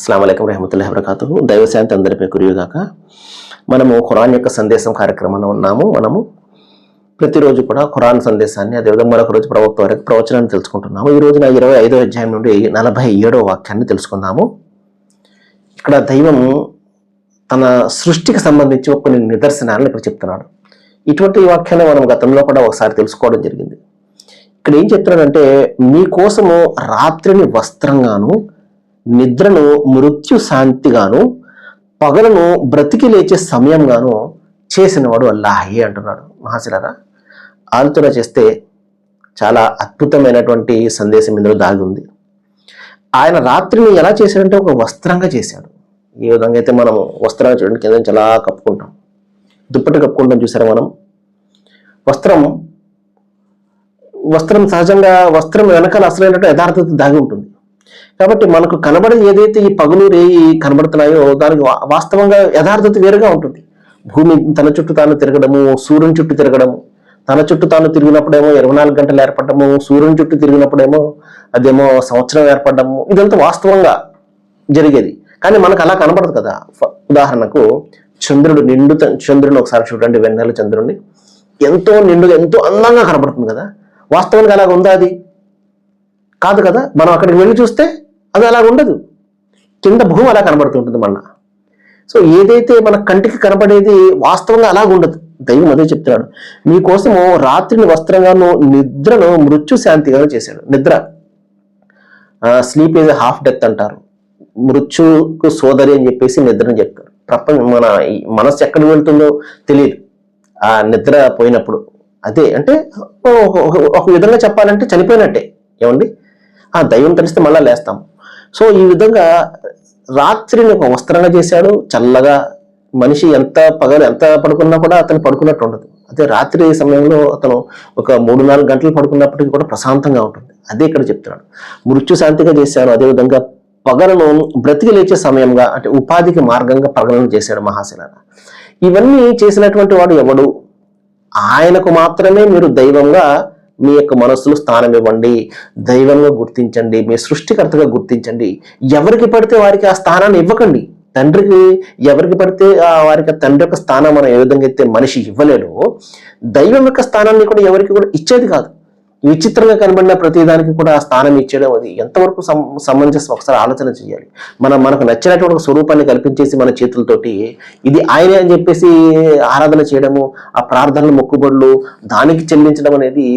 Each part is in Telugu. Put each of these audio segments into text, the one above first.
అస్సలాము అలైకుం రహమతుల్లాహి వబరకాతుహు. దైవశాంతి అందరిపై కురియుగాక. మనము ఖురాన్ యొక్క సందేశం కార్యక్రమంలో ఉన్నాము. మనము ప్రతిరోజు కూడా ఖురాన్ సందేశాన్ని, అదేవిధంగా మరొక రోజు ప్రవక్త వరకు ప్రవచనాన్ని తెలుసుకుంటున్నాము. ఈ రోజున 25వ అధ్యాయం నుండి 47వ వాక్యాన్ని తెలుసుకుందాము. ఇక్కడ దైవం తన సృష్టికి సంబంధించి కొన్ని నిదర్శనాలను ఇక్కడ చెప్తున్నాడు. ఇటువంటి వాక్యాన్ని మనం గతంలో కూడా ఒకసారి తెలుసుకోవడం జరిగింది. ఇక్కడ ఏం చెప్తున్నాడంటే, మీకోసము రాత్రిని వస్త్రంగాను, నిద్రను మృత్యు శాంతిగాను, పగలను బ్రతికి లేచే సమయంగాను చేసినవాడు అల్లాహే అంటున్నాడు. మహాశిలారా, ఆలోచన చేస్తే చాలా అద్భుతమైనటువంటి సందేశం ఇందులో దాగి ఉంది. ఆయన రాత్రిని ఎలా చేశాడంటే ఒక వస్త్రంగా చేశాడు. ఏ విధంగా అయితే మనం వస్త్రాన్ని చూడండి, కింద చాలా కప్పుకుంటాం, దుప్పటి కప్పుకుంటాం చూసారా మనం. వస్త్రం సహజంగా వస్త్రం వెనకాల అసలైనట్టు యథార్థత దాగి ఉంటుంది. కాబట్టి మనకు కనబడే ఏదైతే ఈ పగులు రేయి కనబడుతున్నాయో దానికి వాస్తవంగా యథార్థత వేరుగా ఉంటుంది. భూమి తన చుట్టూ తాను తిరగడము, సూర్యుని చుట్టూ తిరగడము, తన చుట్టూ తాను తిరిగినప్పుడేమో 24 గంటలు ఏర్పడము, సూర్యుని చుట్టూ తిరిగినప్పుడేమో అదేమో సంవత్సరం ఏర్పడము, ఇదంతా వాస్తవంగా జరిగేది. కానీ మనకు అలా కనబడదు కదా. ఉదాహరణకు చంద్రుడిని ఒకసారి చూడండి, వెన్నెల చంద్రుడిని ఎంతో నిండుగా ఎంతో అందంగా కనబడుతుంది కదా. వాస్తవానికి అలాగ ఉందా? అది కాదు కదా. మనం అక్కడికి వెళ్ళి చూస్తే అది అలాగ ఉండదు. కింద భూమి అలా కనబడుతుంటుంది మళ్ళా. సో ఏదైతే మన కంటికి కనబడేది వాస్తవంగా అలాగ ఉండదు. దైవం అదే చెప్తున్నాడు, మీకోసము రాత్రిని వస్త్రంగాను, నిద్రను మృత్యు శాంతిగాను చేశాడు. నిద్ర, స్లీప్ ఈజ్ హాఫ్ డెత్ అంటారు. మృత్యుకు సోదరి అని చెప్పేసి నిద్రని చెప్తారు. మన మనస్సు ఎక్కడికి వెళ్తుందో తెలియదు ఆ నిద్ర పోయినప్పుడు. అదే అంటే ఒక విధంగా చెప్పాలంటే చనిపోయినట్టే. ఏమండి, ఆ దైవం తెలిస్తే మళ్ళా లేస్తాం. సో ఈ విధంగా రాత్రిని ఒక వస్త్రంగా చేశాడు. చల్లగా, మనిషి ఎంత పడుకున్నా కూడా అతను పడుకున్నట్టు ఉండదు. అదే రాత్రి సమయంలో అతను ఒక 3-4 గంటలు పడుకున్నప్పటికీ కూడా ప్రశాంతంగా ఉంటుంది. అదే ఇక్కడ చెప్తున్నాడు, మృత్యు శాంతిగా చేశాడు. అదేవిధంగా పగలను బ్రతికి లేచే సమయంగా, అంటే ఉపాధికి మార్గంగా పగలను చేశాడు. మహాశిలారా, ఇవన్నీ చేసినటువంటి వాడు ఎవడు? ఆయనకు మాత్రమే మీరు దైవంగా మీ యొక్క మనస్సులో స్థానం ఇవ్వండి, దైవంగా గుర్తించండి, మీ సృష్టికర్తగా గుర్తించండి. ఎవరికి పడితే వారికి ఆ స్థానాన్ని ఇవ్వకండి. తండ్రికి ఎవరికి పడితే వారికి తండ్రి యొక్క స్థానం మనం ఏ విధంగా అయితే మనిషి ఇవ్వలేడు, దైవం యొక్క స్థానాన్ని కూడా ఎవరికి కూడా ఇచ్చేది కాదు. విచిత్రంగా కనబడిన ప్రతిదానికి కూడా ఆ స్థానం ఇచ్చేయడం అది ఎంతవరకు సమంజసం ఒకసారి ఆలోచన చేయాలి. మనకు నచ్చినటువంటి ఒక స్వరూపాన్ని కల్పించేసి మన చేతులతోటి ఇది ఆయనే అని చెప్పేసి ఆరాధన చేయడము, ఆ ప్రార్థనలు, మొక్కుబడులు దానికి చెల్లించడం అనేది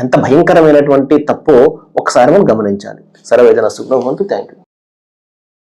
ఎంత భయంకరమైనటువంటి తప్పో ఒకసారి మనం గమనించాలి. సర్వేజన సుఖం. Thank you.